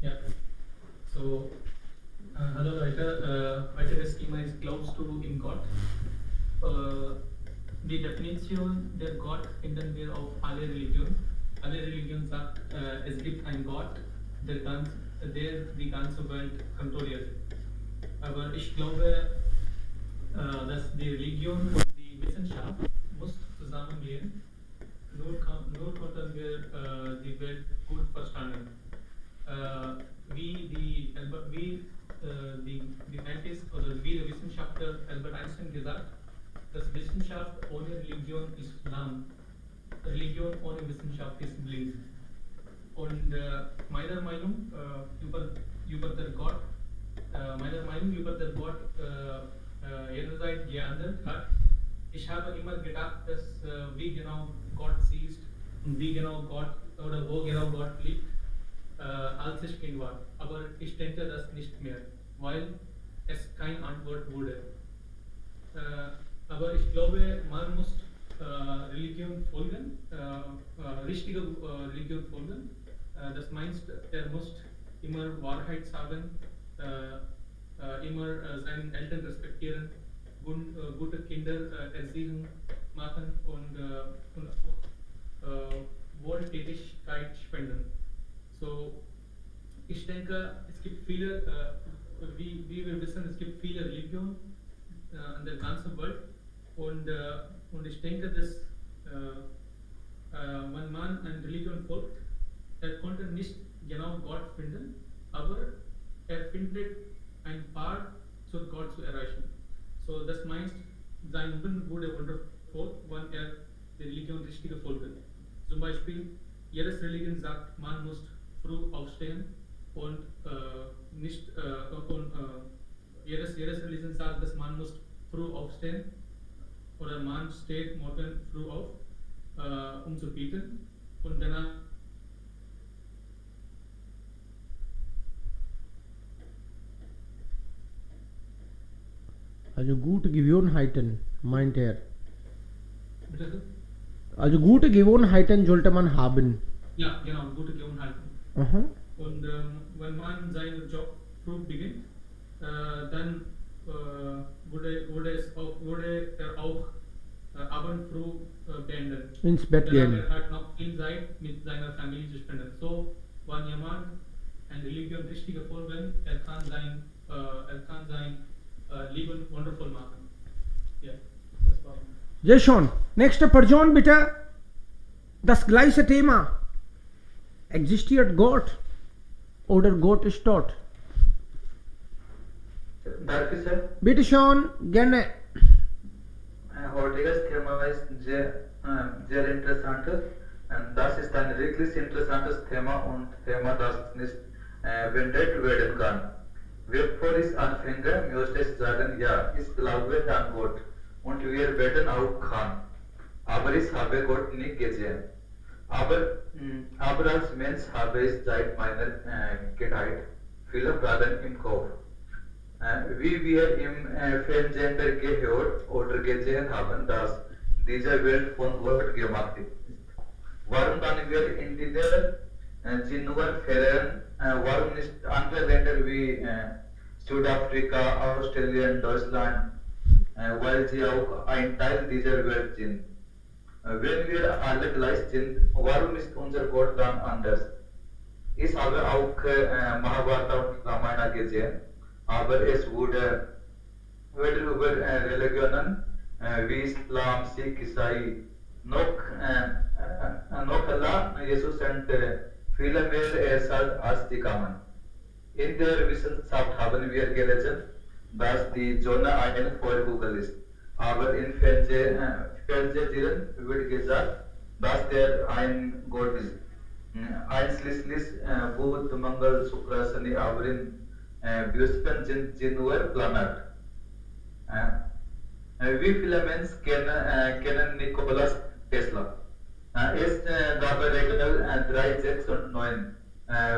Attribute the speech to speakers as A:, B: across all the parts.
A: Yeah. So, hallo Leute, weiteres Thema ist, glaubst du in Gott? Die Definition der Gott finden wir auf alle Religionen. Alle Religionen sagt, es gibt einen Gott, der die ganze Welt kontrolliert. Aber ich glaube, dass die Religion und die Wissenschaft muss zusammengehen. Nur konnten wir die Welt gut verstanden. Wie die Scientist oder wie der Wissenschaftler Albert Einstein gesagt, dass Wissenschaft ohne Religion ist lahm, Religion ohne Wissenschaft ist blind. Und meiner Meinung über der Gott, jederzeit geändert hat. Ich habe immer gedacht, dass wie genau Gott siehst und wie genau Gott oder wo genau Gott liegt, als ich Kind war. Aber ich denke das nicht mehr, weil es keine Antwort wurde. Aber ich glaube, man muss Religion folgen, richtige Religion folgen. Das meint, er muss immer Wahrheit sagen, immer seine Eltern respektieren, gute Kinder Erziehung machen und auch Wohltätigkeit spenden. So, ich denke, es gibt viele, wie wir wissen, es gibt viele Religionen in der ganzen Welt und ich denke, dass wenn man eine Religion folgt, er konnte nicht genau Gott finden, aber er findet ein Paar zu Gott zu erreichen. So, das meint, sein Leben wurde wundervoll, wenn er die Religion richtig folgt. Zum Beispiel, jedes Religion sagt, man muss früh aufstehen und nicht jedes Religion sagt, dass man muss früh aufstehen oder man steht morgen früh auf, um zu beten und danach
B: Also gute Gewohnheiten, meint er.
A: bitte?
B: Also gute Gewohnheiten sollte man haben.
A: Ja, genau, gute Gewohnheiten.
B: Aha.
A: Und wenn man seinen Job früh beginnt, dann würde er auch abend früh beenden.
B: Ins Bett gehen.
A: Er hat noch viel Zeit mit seiner Familie zu spenden. So, wenn jemand eine Religion richtig folgen, er kann sein Leben wundervoll machen. Ja, das war.
B: Sehr schön. Nächste Person bitte. Das gleiche Thema. Existiert Gott oder Gott ist tot?
C: Danke sehr.
B: Bitte schön, gerne.
C: Heutiges Thema ist sehr interessant. Und das ist ein wirklich interessantes Thema und Thema, das nicht beendet werden kann. Bevor ich anfange, möchte ich sagen, ja, ich glaube an Gott und wir beten auch kann. Aber ich habe Gott nicht gesehen. Aber als Mensch habe ich seit meiner Kindheit viele Fragen im Kopf. Wie wir im Fernsehen gehört oder gesehen haben, dass diese Welt von Gott gemacht ist. Warum dann wir in dieser sie nur verlieren, warum nicht andere Länder wie Südafrika, Australien, Deutschland, weil sie auch ein Teil dieser Welt sind. Wenn wir alle gleich sind, warum ist unser Gott dann anders? Ich habe auch Mahabharata und Ramayana gesehen, aber es wurde über Religionen wie Islam, Sikh, Isai, noch Allah, Jesus und viele mehr erzählt als die kamen. In der Wissenschaft haben wir gelesen, dass die Sonne ein Feuerkugel ist. Aber in Fernsehserien wird gesagt, dass der ein Gott ist. Einschließlich Buddha, Mangal, Shukra, Shani, aber in Brisbane sind sie nur Planet. Wie viele Menschen kennen Nikolaus Tesla? Ist dabei Regel 3, 6 und 9.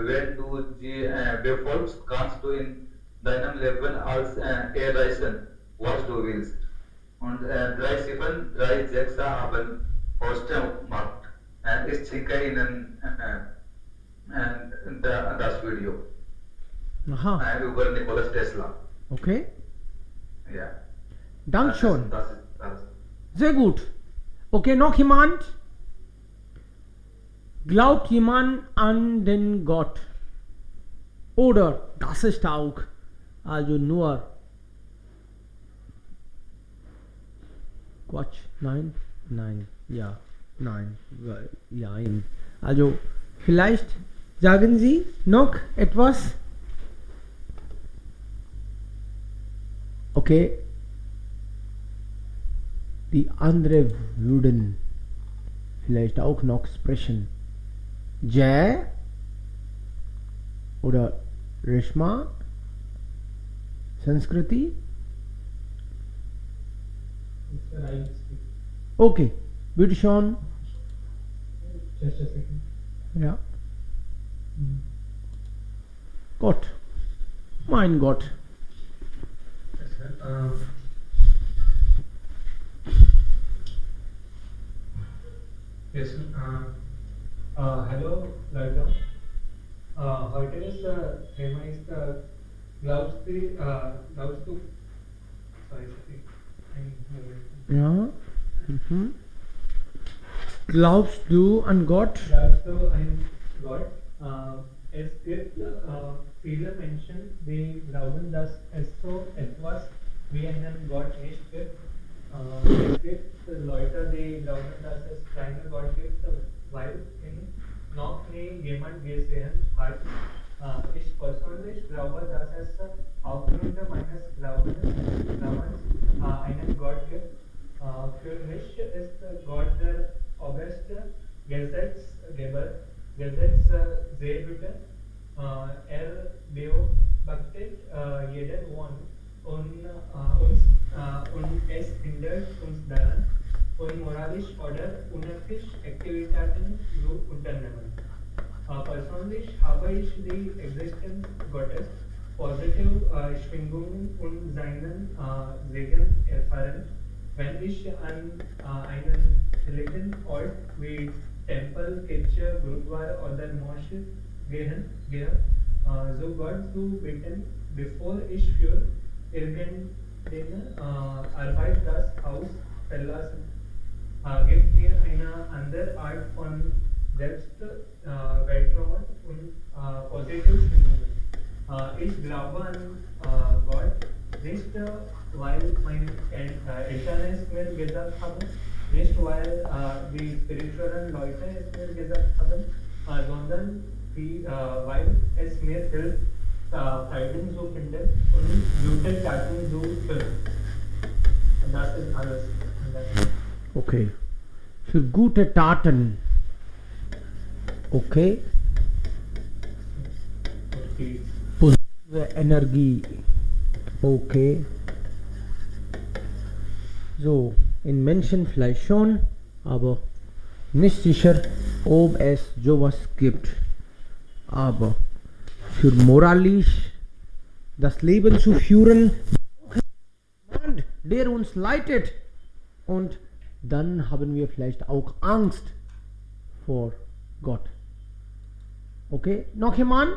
C: Wenn du sie befolgst, kannst du in deinem Leben als erreichen, was du willst. Und 3, 7, 3, 6 haben Posten gemacht. Ich schicke Ihnen and das Video.
B: Aha,
C: Über Nikolas Tesla.
B: okay.
C: Ja.
B: Dankeschön.
C: Das ist das.
B: Sehr gut. Okay, noch jemand? Glaubt jemand an den Gott? Oder das ist auch also nur Quatsch? Nein? Nein. Ja. Nein. Nein. Also vielleicht sagen Sie noch etwas? Okay. Die anderen würden vielleicht auch noch sprechen. Jay oder Rishma, Sanskriti.
A: Sir, I speak.
B: Okay, bitte schon.
A: Just a second.
B: Ja. Gott. Mein Gott.
D: Yes, sir. Yes, hello, Learn. Heute ist Thema ist glaubst du, sorry,
B: Ja. Mhm. Glaubst du an Gott?
D: glaubst du an Gott? Es gibt viele Menschen, die glauben, dass es so etwas wie einen Gott nicht gibt. Es gibt Leute, die glauben, dass es keinen Gott gibt, weil ihn noch nie jemand gesehen hat. Ich persönlich glaube, dass es aufgrund meines Glaubens einen Gott gibt. Für mich ist Gott der oberste Gesetzgeber, Gesetzgeber. Beobachtet jeden und es hindert uns daran, unmoralisch oder unethisch Aktivitäten zu unternehmen. Persönlich habe ich die Existenz Gottes, positive Schwingungen und seinen Segen erfahren, wenn ich an einen heiligen Ort wie Tempel, Kirche, Gurudwara oder Moschee gehe, so Gott zu bitten, bevor ich für irgendeine Arbeit das Haus verlasse. Gibt mir eine andere Art von Selbstvertrauen und positive Stimmung. Ich glaube an Gott nicht, weil meine Eltern es mir gesagt haben, nicht weil die spirituellen Leute es mir gesagt haben, sondern weil es mir hilft, Frieden zu finden und gute Taten zu tun. Das ist alles.
B: Okay. Für gute Taten. Okay.
D: Okay.
B: Positive Energie. Okay. So, in Menschen vielleicht schon, aber nicht sicher, ob es sowas gibt. Aber für moralisch das Leben zu führen, der uns leitet, und dann haben wir vielleicht auch Angst vor Gott. Okay, noch jemand?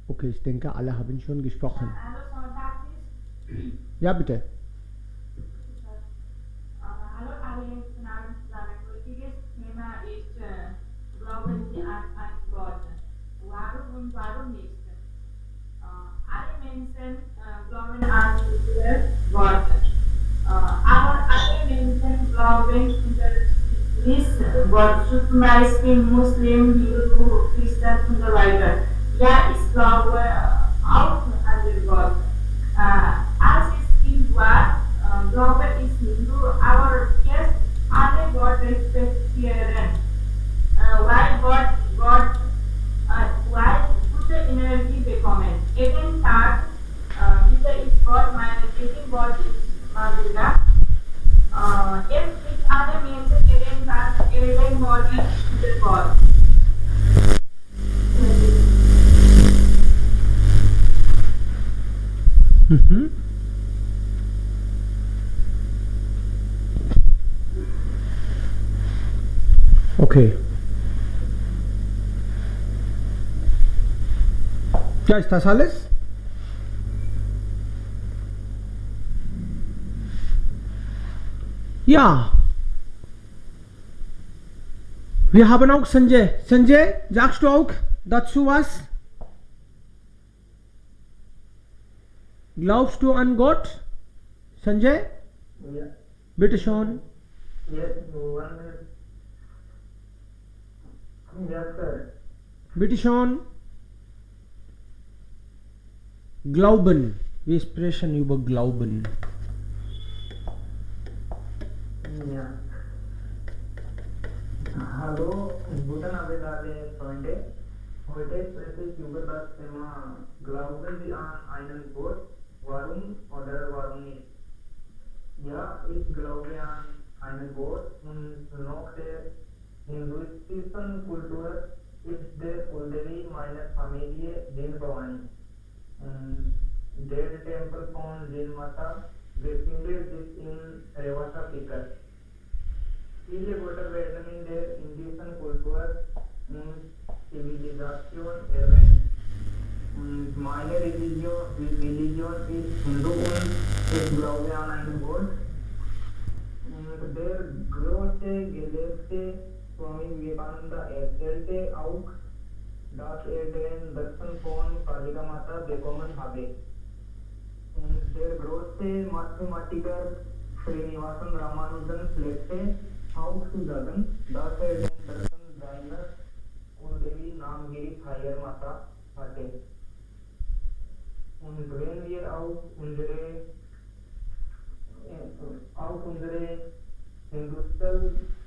B: Okay, ich denke, alle haben schon gesprochen. Ja, bitte.
E: Hallo alle, mein heutiges Thema ist Glauben Sie an Gott. Warum und warum nicht? Alle Menschen glauben an Gott. Aber alle Menschen glauben nicht Gott, zum Beispiel Muslim, Hindu, Christen und so weiter. Ja, ich glaube auch an den Gott. Als ich war, glaube ich Hindu, aber jetzt alle Gott respektieren, weil gute Energie bekommen. Jeden Tag, bitte ist Gott, jeden Gott ist Madura. Es gibt alle Menschen jeden Tag, jeden Morgen für Gott.
B: Okay. Ja, ist das alles? Ja. Wir haben auch Sanjay. Sanjay, sagst du auch dazu was? Glaubst du an Gott? Sanjay?
F: Yeah.
B: Bitte schon.
F: Yes, 1 minute. Yes, sir.
B: Bitte schon. Glauben. Wir sprechen über Glauben.
F: Ja. Hallo, guten Abend alle Freunde. Heute spreche ich über das Thema Glauben Sie an einen Gott? Warum oder warum nicht? Ja, ich glaube an einen Gott und nach der hinduistischen Kultur ist der Kuldevi meiner Familie Din Bhavani. Und der Tempel von Din Mata befindet sich in Revata Sikar. Viele Götter werden in der indischen Kultur und Zivilisation erwähnt. Und meine Religion ist Hindu und ich glaube an einen Gott. Und der große Gelehrte Swami Vivekananda erzählte auch, dass den Darshan von Kalika Mata bekommen habe. Und der große Mathematiker Srinivasan Ramanujan pflegte auch zu sagen, dass den Darshan seiner Kuldevi Namgiri Thayer Mata hatte. Und wenn wir auf unsere Hindustan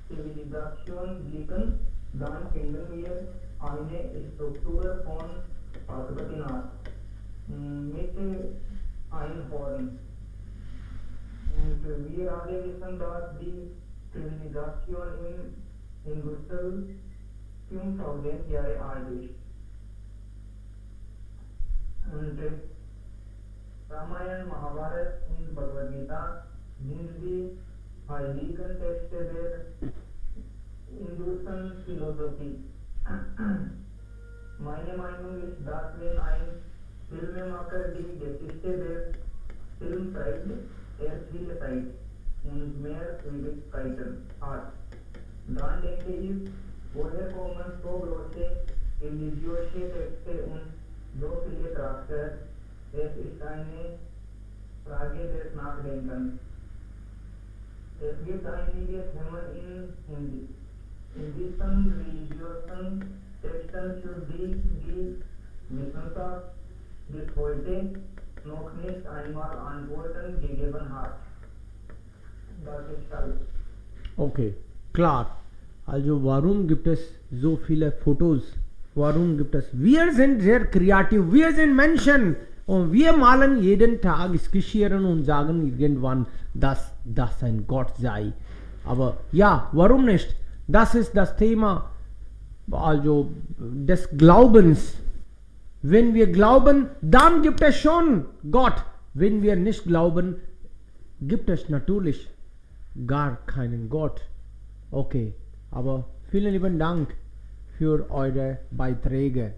F: Zivilisation blicken, dann finden wir eine Struktur von Pashupatinath mit einem Horn. Und wir alle wissen, dass die Zivilisation in Hindustan 5000 Jahre alt ist. Und Ramayana, Mahabharata und Bhagavad Gita sind die heiligen Texte der Hinduischen Philosophie. Meine Meinung ist, dass wenn ein Filmemacher die Geschichte des Films schreibt, viel Zeit und mehr Schwierigkeiten hat, dann denke ich, woher kommen so große religiöse Texte und so viele Charakter? Es ist eine Frage des Nachdenkens. Es gibt einige Themen in indischen religiösen Texten, für die Wissenschaft bis heute noch nicht einmal Antworten gegeben hat. Das ist alles.
B: Okay, klar. Also warum gibt es so viele Fotos? Warum gibt es? Wir sind sehr kreativ, wir sind Menschen und wir malen jeden Tag Skizzieren und sagen irgendwann, dass das ein Gott sei. Aber ja, warum nicht? Das ist das Thema also des Glaubens. Wenn wir glauben, dann gibt es schon Gott. Wenn wir nicht glauben, gibt es natürlich gar keinen Gott. Okay, aber vielen lieben Dank für eure Beiträge.